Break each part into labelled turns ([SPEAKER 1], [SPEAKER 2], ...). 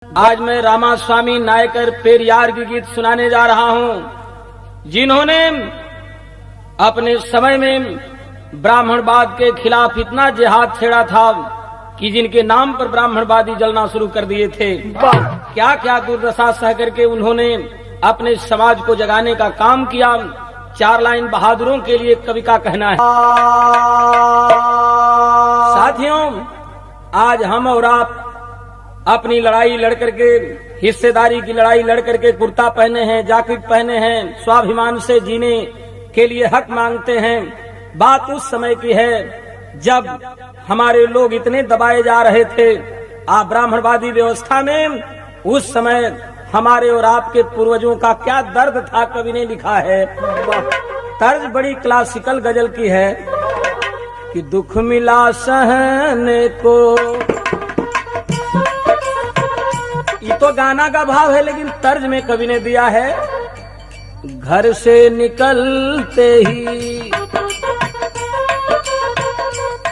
[SPEAKER 1] आज मैं रामास्वामी नायकर पेरियार की गीत सुनाने जा रहा हूं, जिन्होंने अपने समय में ब्राह्मणवाद के खिलाफ इतना जिहाद छेड़ा था कि जिनके नाम पर ब्राह्मणवादी जलना शुरू कर दिए थे। क्या क्या दुर्दशा सह करके उन्होंने अपने समाज को जगाने का काम किया। 4 लाइन बहादुरों के लिए कवि का कहना है। साथियों, आज हम और आप अपनी लड़ाई लड़ करके, हिस्सेदारी की लड़ाई लड़ करके कुर्ता पहने हैं, जैकेट पहने हैं, स्वाभिमान से जीने के लिए हक मांगते हैं। बात उस समय की है जब हमारे लोग इतने दबाए जा रहे थे। आप ब्राह्मणवादी व्यवस्था में उस समय हमारे और आपके पूर्वजों का क्या दर्द था, कवि ने लिखा है। तर्ज बड़ी क्लासिकल गजल की है कि दुख मिला सहने को। ये तो गाना का भाव है, लेकिन तर्ज में कवि ने दिया है घर से निकलते ही,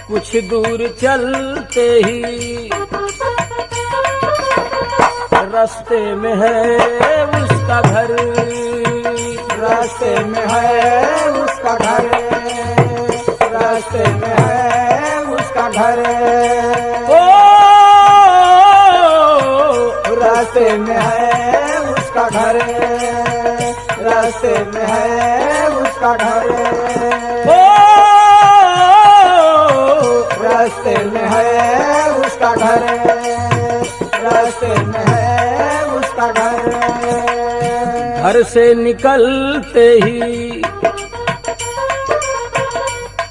[SPEAKER 1] कुछ दूर चलते ही, रास्ते में है उसका घर,
[SPEAKER 2] रास्ते में है उसका घर, रास्ते में है उसका घर, रास्ते में है उसका घर, रास्ते में है उसका घर, रास्ते में है उसका घर, रास्ते में है उसका घर।
[SPEAKER 1] घर से निकलते ही,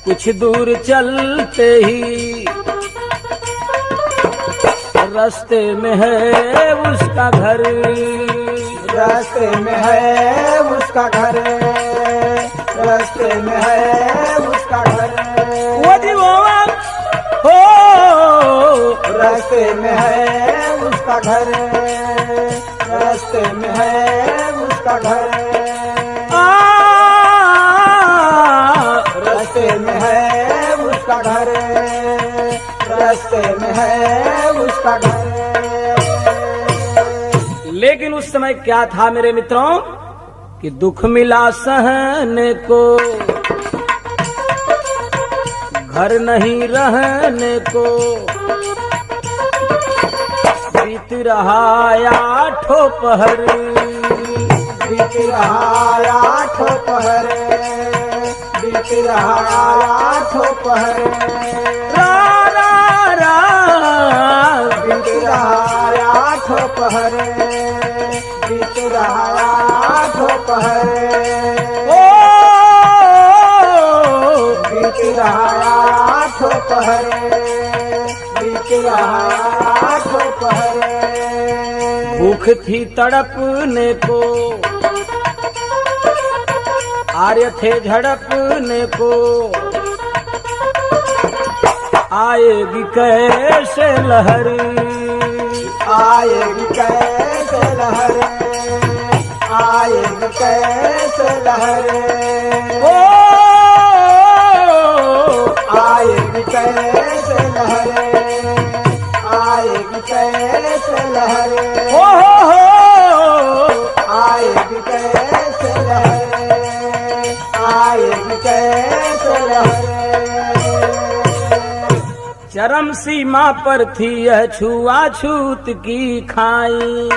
[SPEAKER 1] कुछ दूर चलते ही, रास्ते में है उसका घर,
[SPEAKER 2] रास्ते में है उसका घर, रास्ते में है उसका घर,
[SPEAKER 1] वो जी वो हो,
[SPEAKER 2] रास्ते में है उसका घर, रास्ते में है उसका घर, रास्ते में है उसका घर, रास्ते में है उसका घर।
[SPEAKER 1] लेकिन उस समय क्या था मेरे मित्रों कि दुख मिला सहने को, घर नहीं रहने को, बीत रहा 8 पहर,
[SPEAKER 2] बीत रहा 8 पहर, बीत रहा 8 पहर, बीत रहा 8 पहर, बीत रहा 8 पहर, बीत रहा 8 पहर, बीत रहा 8 पहर।
[SPEAKER 1] भूख थी तड़पने को, आर्य थे झड़पने को, आएगी कैसे लहर,
[SPEAKER 2] आएगी कैसे लहर, आएगी कैसे लहर, आएगी कैसे लहर, आएगी कैसे लहर, आएगी कैसे लहर, आएगी कैसे लहर।
[SPEAKER 1] चरम सीमा पर थी यह छुआछूत की खाई,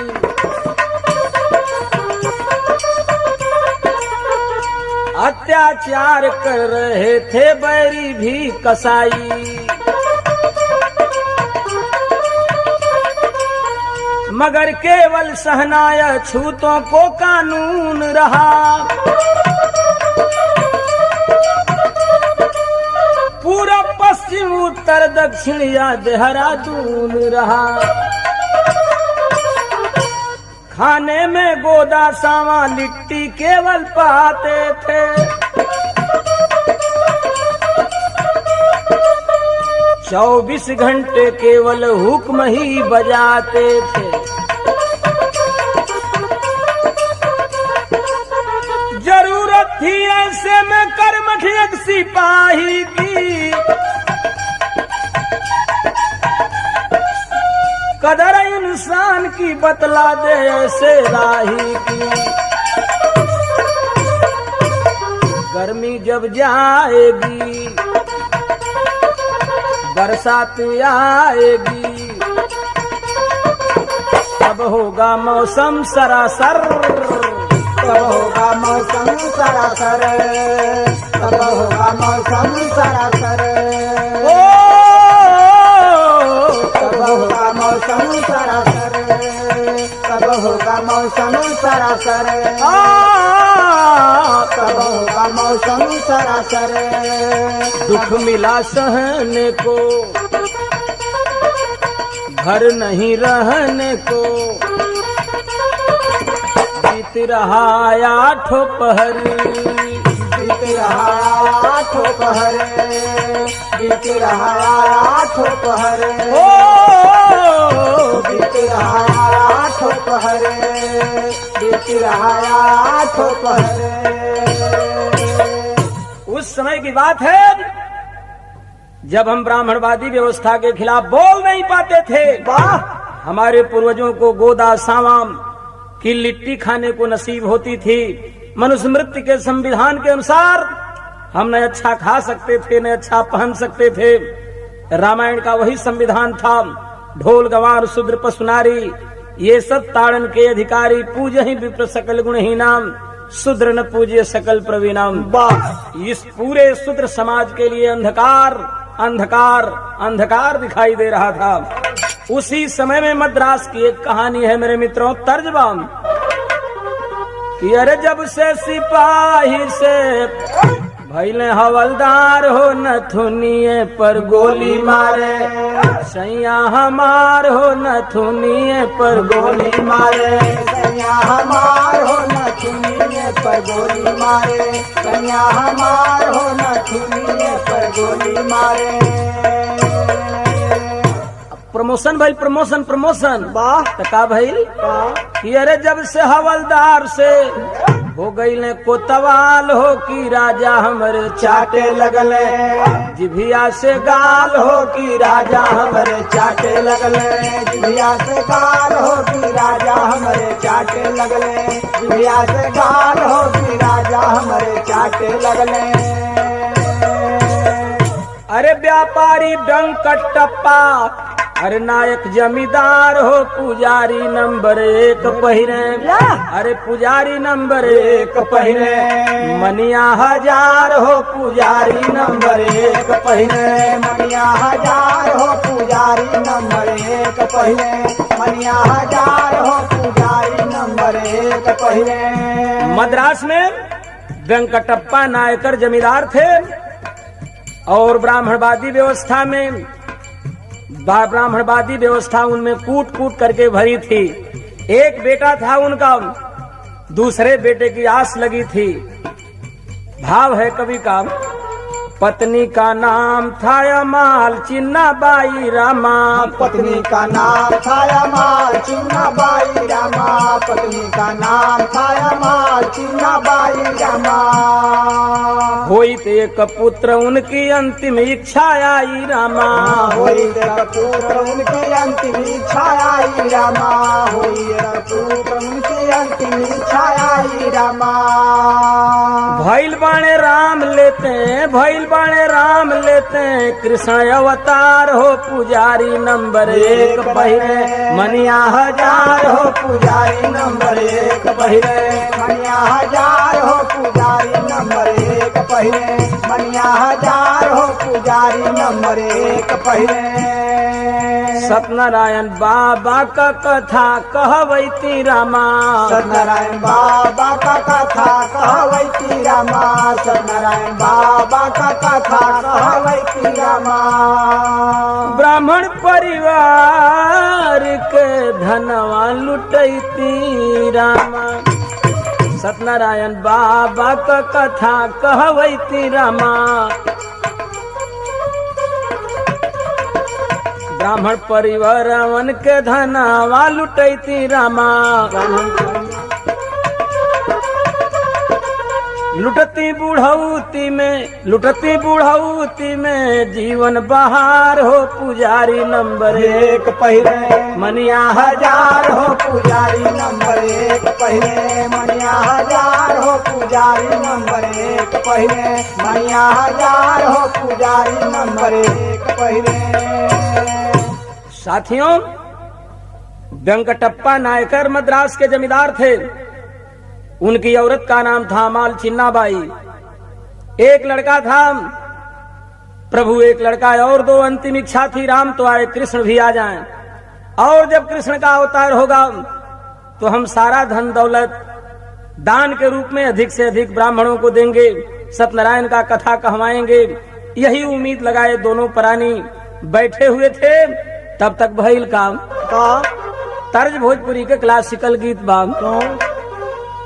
[SPEAKER 1] अत्याचार कर रहे थे बैरी भी कसाई, मगर केवल सहनाया छूतों को कानून रहा। पूरा पश्चिम उत्तर दक्षिण या देहरादून रहा। खाने में गोदा सावा लिट्टी केवल पाते थे, 24 घंटे केवल हुक्म ही बजाते थे। जरूरत थी ऐसे में कर्मठ एक सिपाही की, कदर इंसान की बतला दे ऐसे राही की। गर्मी जब जाएगी बरसात आएगी, तब होगा मौसम सरासर,
[SPEAKER 2] तब होगा मौसम सरासर, तब होगा मौसम सरासर, तब होगा मौसम सरासर, तब होगा मौसम सरासर, तब होगा मौसम सरासर।
[SPEAKER 1] दुख मिला सहने को, घर नहीं रहने को, बीत रहा आठों पहर,
[SPEAKER 2] बीत रहा आठों पहर, बीत रहा आठों पहर,
[SPEAKER 1] ओ
[SPEAKER 2] बीत रहा आठों पहर, बीत रहा आठों पहर।
[SPEAKER 1] उस समय की बात है जब हम ब्राह्मणवादी व्यवस्था के खिलाफ बोल नहीं पाते थे।
[SPEAKER 2] वाह!
[SPEAKER 1] हमारे पूर्वजों को गोदा सावाम की लिट्टी खाने को नसीब होती थी। मनुस्मृति के संविधान के अनुसार हम न अच्छा खा सकते थे, न अच्छा पहन सकते थे। रामायण का वही संविधान था। ढोल गवार शूद्र पशु नारी ये सब ताड़न के अधिकारी, पूज ही विप्र सकल गुणहीनाम, शूद्र न पूज्य सकल प्रवीणाम। इस पूरे शूद्र समाज के लिए अंधकार अंधकार अंधकार दिखाई दे रहा था। उसी समय में मद्रास की एक कहानी है मेरे मित्रों, तर्जबा कि अरे जब से सिपाही से भैले हवलदार हो नथुनिए पर गोली मारे, सैया हमार हो नथुनिए पर गोली मारे,
[SPEAKER 2] सैया हमार हो नथुनिए पर गोली मारे, सैया हमार हो नथुनिए पर गोली मारे।
[SPEAKER 1] प्रमोशन भाई, प्रमोशन प्रमोशन।
[SPEAKER 2] वाह!
[SPEAKER 1] का भाई कि अरे जब से हवलदार से हो गई ने कोतवाल हो कि राजा हमरे चाटे लगले, जिभिया से गाल हो कि राजा हमरे चाटे लगले,
[SPEAKER 2] जिभिया से गाल हो कि राजा हमरे चाटे लगले, जिभिया से गाल हो कि राजा हमरे चाटे लगले।
[SPEAKER 1] अरे व्यापारी डंक टप्पा, अरे नायक जमींदार हो पुजारी नंबर 1 पहिरे, अरे पुजारी नंबर 1 पहिरे, मनिया हजार हो पुजारी नंबर 1 पहिरे,
[SPEAKER 2] मनिया हजार हो पुजारी नंबर 1 पहिरे, मनिया हजार हो पुजारी नंबर 1 पहिरे।
[SPEAKER 1] मद्रास में वेंकटप्पा नायकर जमींदार थे और ब्राह्मणवादी व्यवस्था उनमें कूट कूट करके भरी थी। एक बेटा था उनका, दूसरे बेटे की आस लगी थी। भाव है कवि का, पत्नी का नाम था अमाल चिन्नाबाई रामा,
[SPEAKER 2] पत्नी का नाम था अमाल चिन्नाबाई रामा, पत्नी का नाम था अमाल चिन्नाबाई रामा।
[SPEAKER 1] होई ते एक पुत्र उनकी अंतिम इच्छा आई रामा,
[SPEAKER 2] होई तेरा पुत्र उनकी अंतिम इच्छा आई रामा, होई तेरा पुत्र उनकी अंतिम इच्छा आई रामा।
[SPEAKER 1] भैल बाणे राम लेते, भैल बाणे राम लेते, कृष्ण अवतार हो पुजारी नंबर 1 पहिरे, मनिया हजार हो पुजारी नंबर 1 पहिरे,
[SPEAKER 2] मनिया हजार हो पुजारी नंबर 1 पहिरे, मनिया हजार हो पुजारी नंबर 1 पहिरे।
[SPEAKER 1] सत्यनारायण बाबा का कथा कहवैती रामा,
[SPEAKER 2] सत्यनारायण बाबा का कथा कहवैती रामा, सत्यनारायण बाबा का कथा कहवैती रामा।
[SPEAKER 1] ब्राह्मण परिवार के धनवा लुटैती रामा, सत्यनारायण बाबा का कथा कहवैती रामा। ब्राह्मण परिवारवन के धनवा लुटैती रामा, लुटती बुढ़ौती में जीवन बहार हो पुजारी नंबर
[SPEAKER 2] एक पहले मनिया हजार हो पुजारी नंबर एक पहले मनिया हजार हो पुजारी नंबर एक पहले मनिया हजार हो पुजारी नंबर एक पहले।
[SPEAKER 1] साथियों, वेंकटप्पा नायकर मद्रास के जमींदार थे। उनकी औरत का नाम था माल चिन्नाबाई। एक लड़का था प्रभु, एक लड़का और दो अंतिम इच्छा थी। राम तो आए, कृष्ण भी आ जाएं, और जब कृष्ण का अवतार होगा तो हम सारा धन दौलत दान के रूप में अधिक से अधिक ब्राह्मणों को देंगे, सत्यनारायण का कथा कहवाएंगे। यही उम्मीद लगाए दोनों प्राणी बैठे हुए थे। तब तक भइल काम तर्ज भोजपुरी के क्लासिकल गीत बाम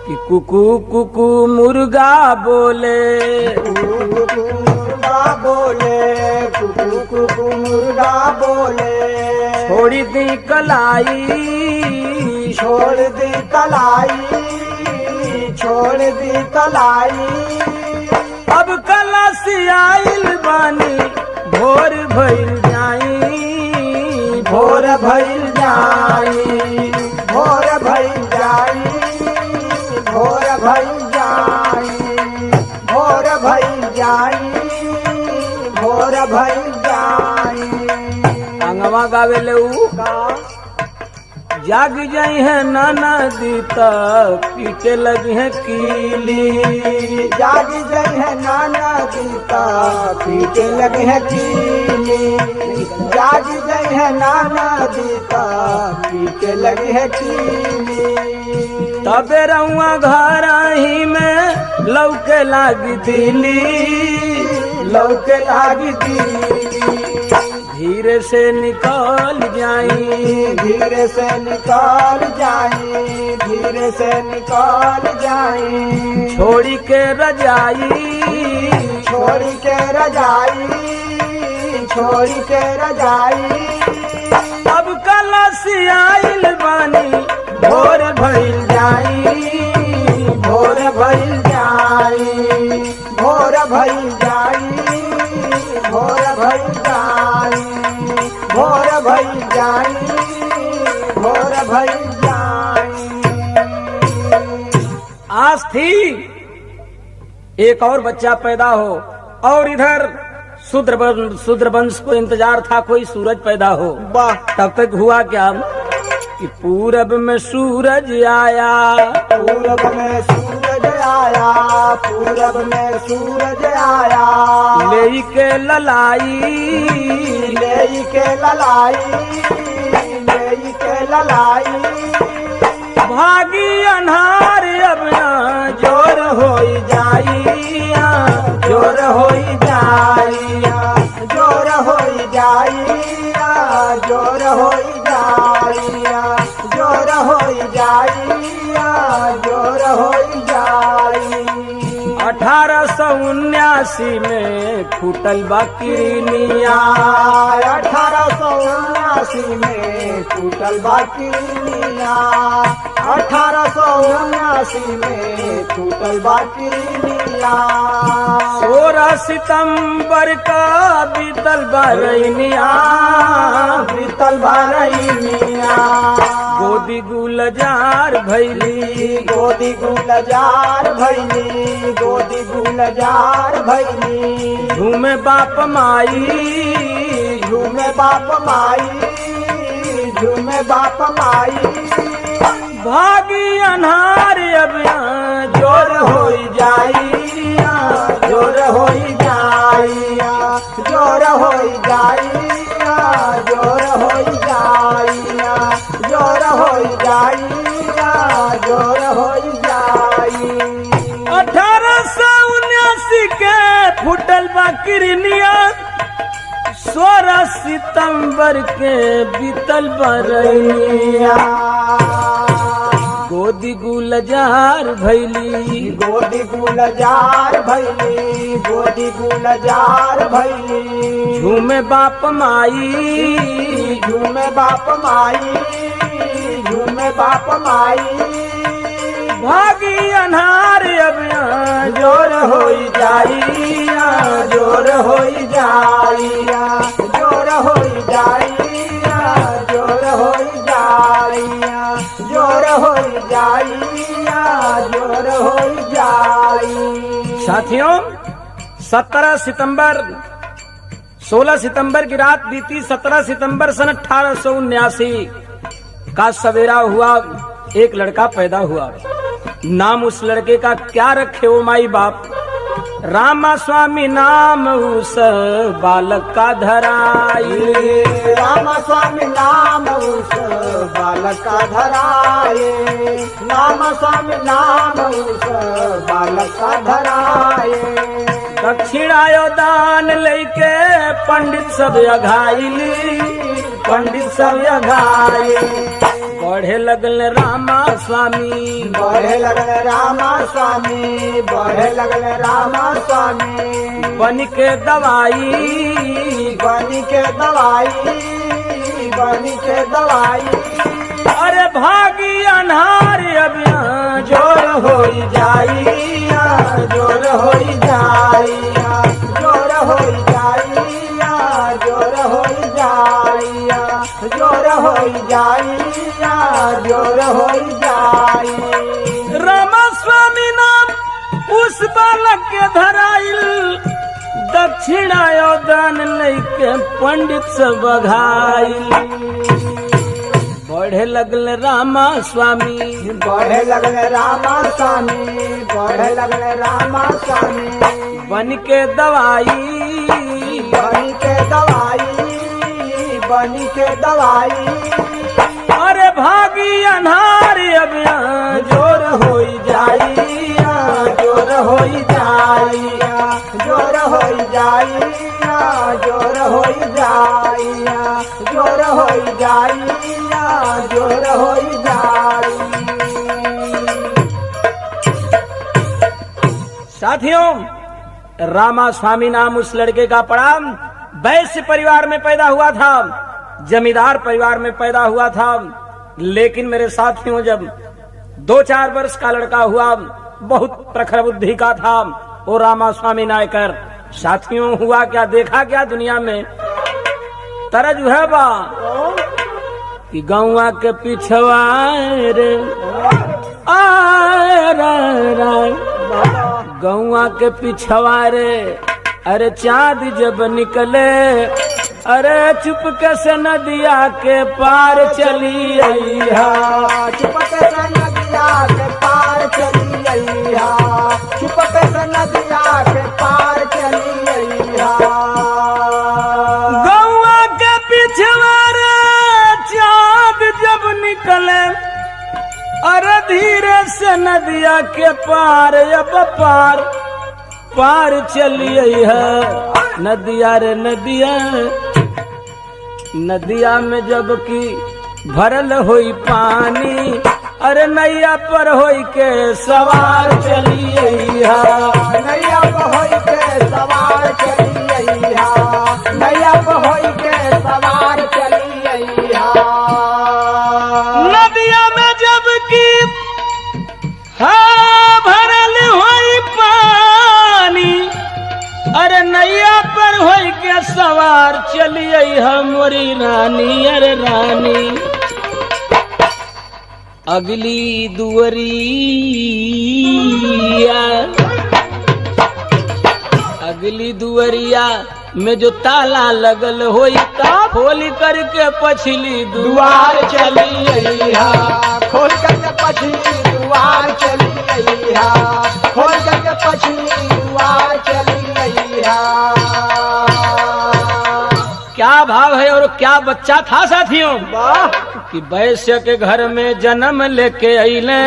[SPEAKER 1] कि कुकू कुकू मुर्गा बोले,
[SPEAKER 2] मुर्गा बोले, कुकू कुकू मुर्गा बोले,
[SPEAKER 1] छोड़ी दी कलाई,
[SPEAKER 2] छोड़ दी कलाई, छोड़ दी कलाई।
[SPEAKER 1] अब कलसी आइल बानी, भोर भइल जाई,
[SPEAKER 2] भोर भइल जाई, भोर भइल जाई, भोर भइल जाई, भोर भइल जाई, भोर भइल जाई।
[SPEAKER 1] अंगवा गावे ले ऊ जाग जाई है नाना दीता, पीछे लगी है कीली,
[SPEAKER 2] जाग जाई है नाना दीता, पीछे लगी है कीली, जाग जाई है नाना दीता, पीछे लगी है कीली।
[SPEAKER 1] तबे रहुआ घर ही में लौके लागी दिली,
[SPEAKER 2] लौके लागी दिली,
[SPEAKER 1] धीरे से निकल जाई,
[SPEAKER 2] धीरे से निकाल जाई, धीरे से निकाल जाई।
[SPEAKER 1] छोड़ी के रजाई,
[SPEAKER 2] छोड़ी के रजाई, छोड़ी के रजाई।
[SPEAKER 1] अब कलसी आइल बानी,
[SPEAKER 2] भोर भइल जाई, भोर भइल जाई, भोर भइल जाई, भोर भइल जाई, भोर भइल जाई, भोर भइल जाई।
[SPEAKER 1] आस थी एक और बच्चा पैदा हो, और इधर शूद्र वंश को इंतजार था कोई सूरज पैदा हो।
[SPEAKER 2] वाह,
[SPEAKER 1] तब तक हुआ क्या कि पूरब में सूरज आया,
[SPEAKER 2] पूरब में सूरज आया, पूरब में सूरज आया,
[SPEAKER 1] ले के ललाई,
[SPEAKER 2] ले के ललाई, ले के ललाई।
[SPEAKER 1] भागी अन्हार अब ना जोर हो जाइया,
[SPEAKER 2] जोर हो जाइया, जोर हो जाइया, जोर हो जाइया, जोर हो जाइया, जोर हो जाई।
[SPEAKER 1] 1879 में फूटल बाकिरनिया,
[SPEAKER 2] 1879 में फूटल बाकिरनिया, 1879 में फूटल बाकिरनिया।
[SPEAKER 1] 16 सितंबर का बीतल बरैनिया,
[SPEAKER 2] बीतल बरैनिया।
[SPEAKER 1] गोदी गुलजार भैली,
[SPEAKER 2] गोदी गुलजार भैली, गोदी गुलजार भैली।
[SPEAKER 1] झूमे बाप माई,
[SPEAKER 2] झूमे बाप माई, झूमे बाप माई।
[SPEAKER 1] भागी अन्हार अब
[SPEAKER 2] जोर हो जाइया, जोर हो जाइया, जोर हो जाइया, जोर हो जाइया, जोर हो जाइया, जोर हो जाई।
[SPEAKER 1] 1879 के फूटल बाकिरनिया, 16 सितंबर के बीतल बरैनिया। गोदी गुलजार भैली,
[SPEAKER 2] गोदी गुलजार भैली, गोदी गुलजार भैली।
[SPEAKER 1] झूमे बाप माई,
[SPEAKER 2] झूमे बाप माई, झूमे बाप माई।
[SPEAKER 1] भागी अन्हार अब
[SPEAKER 2] जोर होई जाइया जोर होई जाइया जोर होई जाइया जोर होई जाइया जोर होई जाइया जोर होई जाई।
[SPEAKER 1] साथियों 16 सितंबर की रात बीती। 17 सितंबर सन 1879 का सवेरा हुआ, एक लड़का पैदा हुआ। नाम उस लड़के का क्या रखे वो माई बाप? रामा स्वामी नाम उस बालक का धराई।
[SPEAKER 2] रामा स्वामी नाम उस बालक का धराए रामा स्वामी नाम उस बालक का धराए।
[SPEAKER 1] दक्षिणायो दान लेके पंडित सब अघाइली, पंडित सब अघाए। बढ़े लगल रामा स्वामी,
[SPEAKER 2] बढ़े लगल रामा स्वामी, बढ़े लगल रामा स्वामी।
[SPEAKER 1] बन के दवाई,
[SPEAKER 2] बन के दवाई, बन के दवाई।
[SPEAKER 1] अरे भागी अन्हार अब
[SPEAKER 2] जोर होई जाइया जोर होई जाइया जोर होई जाइया जोर होई जाइया जोर होई जाइया जोर होई जाई।
[SPEAKER 1] रामा स्वामी नाम उस बालक के धराइल। दक्षिणायो दान लेके पंडित सब अघाइल। बढ़े लगल रामा स्वामी,
[SPEAKER 2] बढ़े लगल रामा स्वामी, बढ़े लगल रामा स्वामी।
[SPEAKER 1] बन के दवाई,
[SPEAKER 2] बन के दवाई, बन के दवाई।
[SPEAKER 1] अरे भागी अन्हार अब
[SPEAKER 2] जोर होई जाइया जोर होई जाइया जोर होई जाइया जोर होई जाइया जोर होई जाइया जोर होई जाई।
[SPEAKER 1] साथियों, रामा स्वामी नाम उस लड़के का पड़ा। वैश्य परिवार में पैदा हुआ था, जमींदार परिवार में पैदा हुआ था। लेकिन मेरे साथियों, जब 2-4 वर्ष का लड़का हुआ, बहुत प्रखर बुद्धि का था वो रामा स्वामी नायकर। साथियों, हुआ क्या, देखा क्या दुनिया में? तरज है बा कि गौवा के पिछवा रे गौवा के पिछवा रे, अरे चाँद जब निकले, अरे चुपके से नदिया के पार चली अइहा।
[SPEAKER 2] चुपके से नदिया के पार चली अइहा, चुपके से नदिया के पार चली अइहा।
[SPEAKER 1] गौवा के पिछवा रे चाँद जब निकले, अरे धीरे से नदिया के पार अब पार चली है। नदिया रे नदिया, नदिया में जब की भरल होई पानी, अरे नैया पर होई के सवार चली है।
[SPEAKER 2] नैया पर होई के सवार चली है, नैया पर होई के सवार चली है।
[SPEAKER 1] नदिया में जब की भरल होई पानी, अरे नैया पर होई के सवार चलिए हमारी रानी। अरे रानी अगली दुवरिया, अगली दुवरिया में जो ताला लगल होई, ता खोली करके पछली
[SPEAKER 2] द्वार चली अइहा, खोल करके पछली द्वार चली अइहा, खोल करके पछली द्वार चली अइहा।
[SPEAKER 1] क्या भाव है और क्या बच्चा था साथियों,
[SPEAKER 2] वाह
[SPEAKER 1] कि वैश्य के घर में जन्म लेके अइले।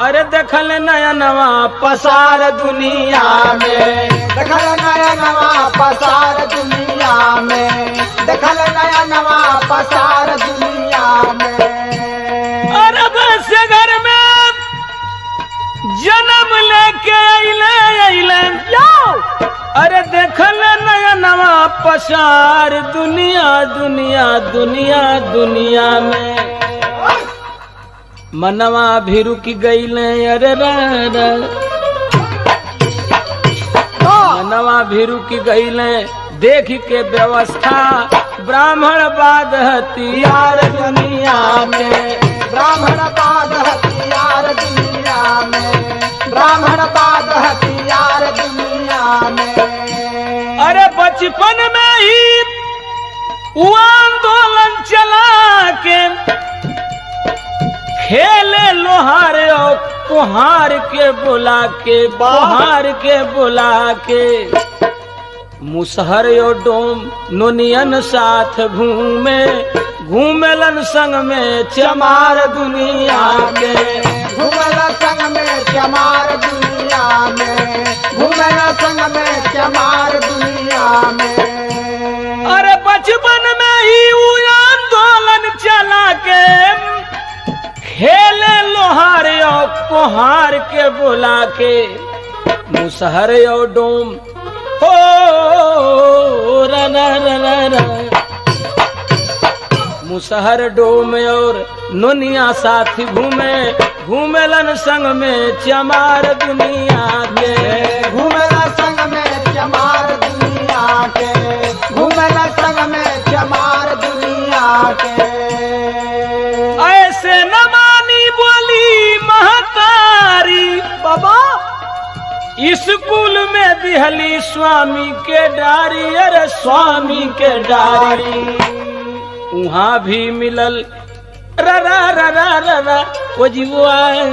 [SPEAKER 1] अरे देखल नया नवा पसार दुनिया में,
[SPEAKER 2] देखल नया नवा पसार दुनिया में, देखल नया नवा पसार दुनिया में।
[SPEAKER 1] अरे वैश्य घर में जन्म लेके अइले, अरे देखल नया नवा पसार दुनिया दुनिया दुनिया दुनिया में। मनवा भी रुक गईले अरे रा मनवा भी रुक गईले देख के व्यवस्था ब्राह्मण बाद हथियार दुनिया में
[SPEAKER 2] ब्राह्मण बाद हथियार दुनिया में ब्राह्मण बाद हथियार दुनिया में।
[SPEAKER 1] अरे बचपन में ही वो आंदोलन चला के खेले लोहार और कुहार के बुला के कुहार के बुला के मुसहर और डोम नोनियन साथ घूमे घूमेलन संग में चमार दुनिया के
[SPEAKER 2] घूमेला संग में चमार दुनिया में घूमेला संग में चमार दुनिया में।
[SPEAKER 1] अरे बचपन में ही वो आंदोलन चला के खेले लोहार और कुहार के बुला के मुसहर और डोम हो रा रा रा रा रा। मुसहर डोम और नोनिया साथ घूमे घूमेलन संग में चमार दुनिया के
[SPEAKER 2] घूमेला संग में चमार दुनिया के घूमेला संग में चमार दुनिया के।
[SPEAKER 1] ऐसे न मानी बोली महतारी
[SPEAKER 2] बाबा
[SPEAKER 1] स्कूल में दिहली स्वामी के डारी अरे स्वामी के डारी वहाँ भी मिलल रा रा रा रा रा रा वो जीवन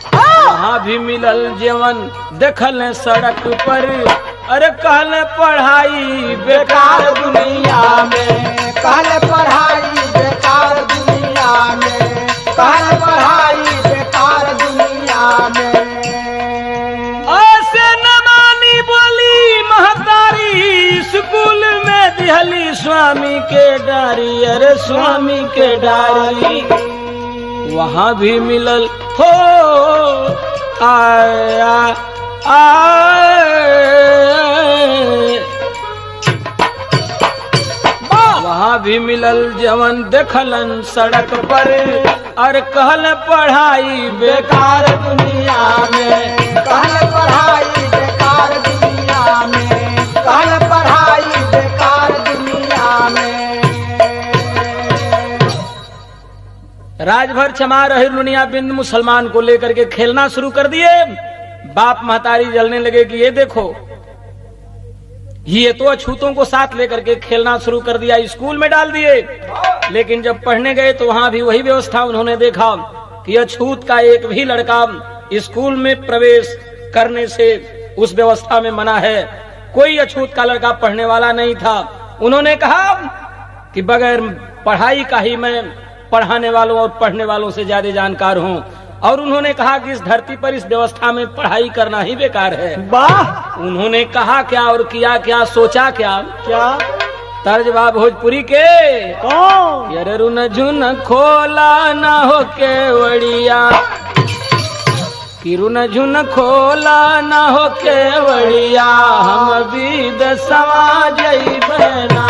[SPEAKER 1] वहाँ भी मिलल जीवन देखल सड़क पर अरे कहले पढ़ाई बेकार दुनिया में
[SPEAKER 2] कहले पढ़ाई बेकार दुनिया में कहले पढ़ाई बेकार दुनिया में।
[SPEAKER 1] ऐसे न मानी बोली महतारी स्कूल में दिहली स्वामी के डारी अरे स्वामी के डारी वहाँ भी मिलल हो आया वहाँ भी मिलल जवन देखलन सड़क पर और कहल पढ़ाई बेकार दुनिया में
[SPEAKER 2] कहले पढ़ाई बेकार दुनिया में कहले पढ़ाई बेकार दुनिया में।
[SPEAKER 1] राजभर चमार अहिर नुनिया बिंद मुसलमान को लेकर के खेलना शुरू कर दिए। बाप महतारी जलने लगे कि ये देखो ये तो अछूतों को साथ लेकर के खेलना शुरू कर दिया, स्कूल में डाल दिए। लेकिन जब पढ़ने गए तो वहां भी वही व्यवस्था उन्होंने देखा कि अछूत का एक भी लड़का स्कूल में प्रवेश करने से उस व्यवस्था में मना है। कोई अछूत का लड़का पढ़ने वाला नहीं था। उन्होंने कहा कि बगैर पढ़ाई का ही मैं पढ़ाने वालों और पढ़ने वालों से ज्यादा जानकार हूँ। और उन्होंने कहा कि इस धरती पर इस व्यवस्था में पढ़ाई करना ही बेकार है।
[SPEAKER 2] वाह
[SPEAKER 1] उन्होंने कहा क्या और किया क्या, सोचा क्या?
[SPEAKER 2] क्या
[SPEAKER 1] तर्जबा भोजपुरी के
[SPEAKER 2] कौन
[SPEAKER 1] अरे रुन झुन खोला ना हो केवड़िया कि रुन झुन खोला ना हो केवड़िया हम बीद समाज बना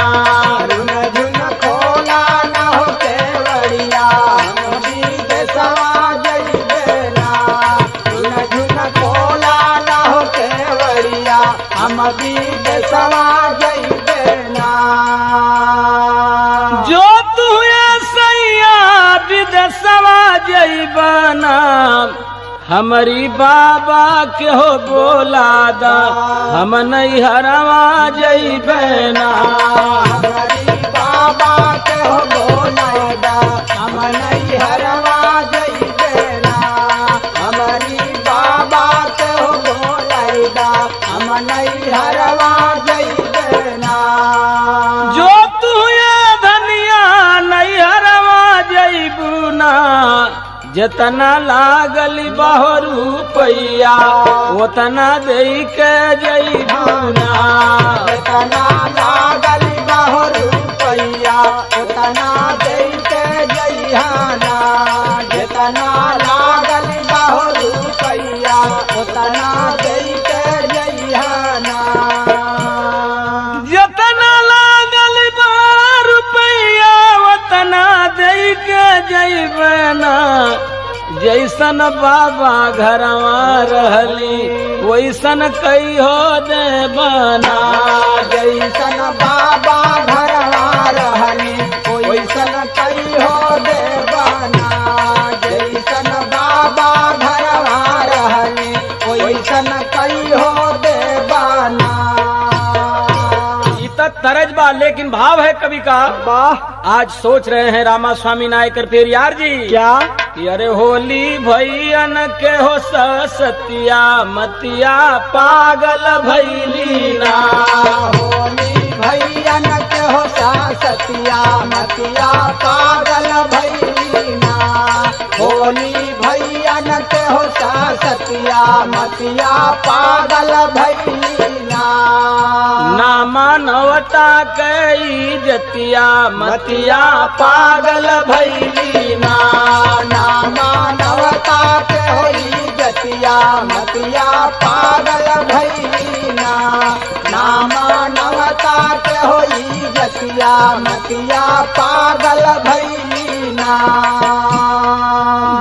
[SPEAKER 2] रुन झुन खोला न हो केवड़िया हम बीज समाज देना रुन झुन खोला न हो केवड़िया हम बीज समाज देना।
[SPEAKER 1] जो तू सैया विदेशवा जैबना हमारी बाबा के हो बोला दा हम नहीं हरवा जैबना
[SPEAKER 2] हमारी बाबा के हो बोलाइदा हम नहीं हरवा जई देना हमारी बाबा के हो बोलाइदा हम नहीं हरवा जई देना।
[SPEAKER 1] जो तू धनिया नहीं हरवा जैबुना जतना लागल बाहो रुपैया ओतना दे के जैबुना
[SPEAKER 2] उतना लागल बाहो रुपैया उतना दे के जइहाना जितना लागल बाहो रुपैया उतना दे के जइहाना।
[SPEAKER 1] जतना लागल बा रुपैया ओतना दे के जैबना जैसन बाबा घरवा रहली वैसन कई हो दे बना।
[SPEAKER 2] जैसन बाबा घरवा रहली वैसन कई हो दे बना। जैसन बाबा घरवा रहली वैसन कई हो दे बना।
[SPEAKER 1] तरज बा लेकिन भाव है कवि का।
[SPEAKER 2] वाह,
[SPEAKER 1] आज सोच रहे हैं रामा स्वामी नायकर पेरियार जी
[SPEAKER 2] क्या
[SPEAKER 1] कि अरे होली भैयन के हो सतिया मतिया पागल भैली ना।
[SPEAKER 2] होली भैयन के हो सतिया मतिया पागल भैली ना। होली भैयन के हो सतिया मतिया पागल भैली ना।
[SPEAKER 1] ना मानवता कई जतिया मतिया पागल भैली ना।
[SPEAKER 2] ना मानवता के होई जतिया मतिया पागल भैली ना। ना मानवता के होई जतिया मतिया पागल भैली ना।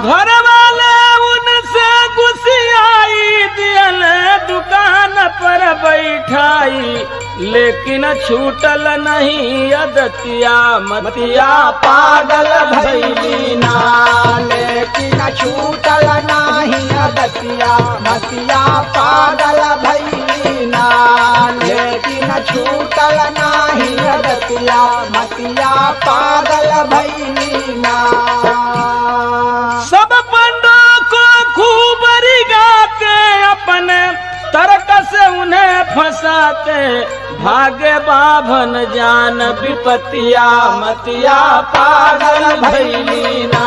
[SPEAKER 1] घर वाले उनसे गुस्सियाई दियल दुकान पर बैठाई लेकिन छूटल नहीं अदतिया मतिया पागल भैली ना।
[SPEAKER 2] लेकिन छूटल नहीं अदतिया मतिया पागल भैली ना। लेकिन छूटल नहीं अदतिया मतिया पागल भैली ना।
[SPEAKER 1] सब पंडों को खूब रिगाते अपने तर्क से उन्हें फंसाते भागे बाभन जान विपतिया मतिया पागल भैली ना।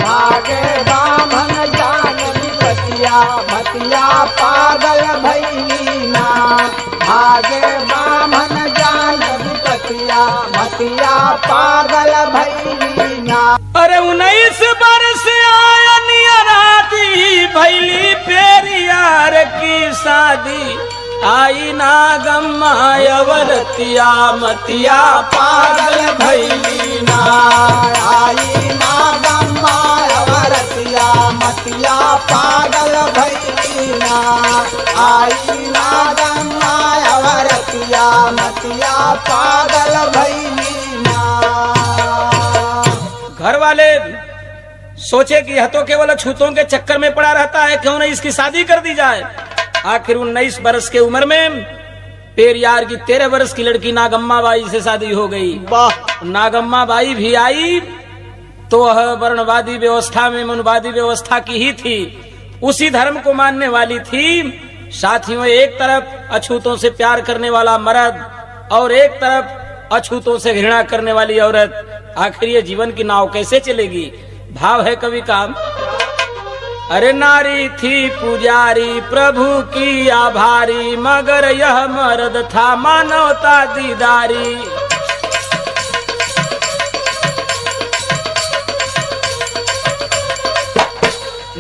[SPEAKER 2] भागे बाभन जान विपतिया मतिया पागल भैली ना। भागे बाभन जान विपतिया मतिया पागल भैली ना।
[SPEAKER 1] अरे 19 बरस आया नियराती भैली पेरियार की शादी आई ना गम्मा अवरतिया मतिया पागल भैली ना।
[SPEAKER 2] आई ना गम्मा अवरतिया मतिया पागल भैली ना। आई ना गम्मा अवरतिया मतिया पागल भैली ना।
[SPEAKER 1] घर वाले सोचे कि यह तो केवल छूतों के चक्कर में पड़ा रहता है, क्यों नहीं इसकी शादी कर दी जाए। आखिर 19 बरस के उम्र में पेरियार की 13 वर्ष की लड़की नागम्मा बाई से शादी हो गई।
[SPEAKER 2] वाह,
[SPEAKER 1] नागम्मा बाई भी आई तो वह वर्णवादी व्यवस्था में मनुवादी व्यवस्था की ही थी, उसी धर्म को मानने वाली थी। साथियों, एक तरफ अछूतों से प्यार करने वाला मर्द और एक तरफ अछूतों से घृणा करने वाली औरत, आखिर ये जीवन की नाव कैसे चलेगी। भाव है कवि का। अरे नारी थी पुजारी प्रभु की आभारी मगर यह मर्द था मानवता दीदारी।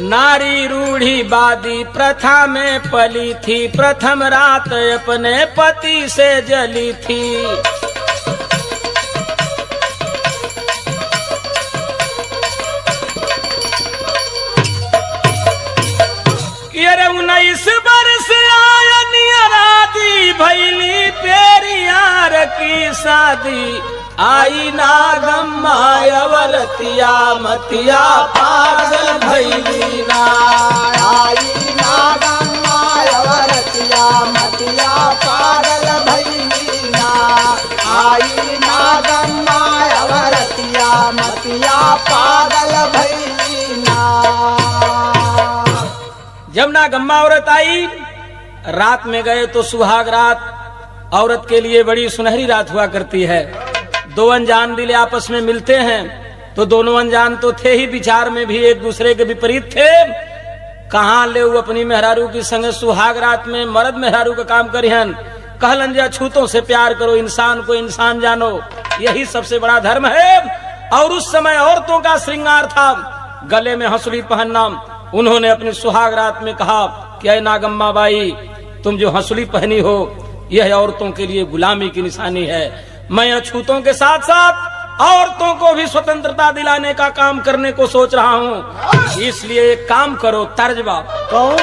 [SPEAKER 1] नारी रूढ़िवादी प्रथा में पली थी प्रथम रात अपने पति से जली थी। अरे 19 बरस आया नियराती भैली पेरियार की शादी आई ना गम्मा अवरतिया मतिया पागल भैली ना।
[SPEAKER 2] आई ना गम्मा अवरतिया मतिया पागल भैली ना। आई ना गम्मा अवरतिया मतिया पागल भैली ना।
[SPEAKER 1] जब नागम्मा औरत आई, रात में गए तो सुहाग रात औरत के लिए बड़ी सुनहरी रात हुआ करती है। दो अनजान दिल आपस में मिलते हैं तो दोनों अनजान तो थे ही, विचार में भी एक दूसरे के विपरीत थे। कहाँ ले अपनी मेहरारू की संग सुहाग रात में मर्द मेहरारू का काम करिहन। कहलन जे अछूतों से प्यार करो, इंसान को इंसान जानो, यही सबसे बड़ा धर्म है। और उस समय औरतों का श्रृंगार था गले में हंसुली पहनना। उन्होंने अपनी सुहाग रात में कहा कि ऐ नागम्मा बाई, तुम जो हंसुली पहनी हो यह औरतों के लिए गुलामी की निशानी है। मैं अछूतों के साथ साथ औरतों को भी स्वतंत्रता दिलाने का काम करने को सोच रहा हूँ। इसलिए एक काम करो तर्जबा
[SPEAKER 2] कौन?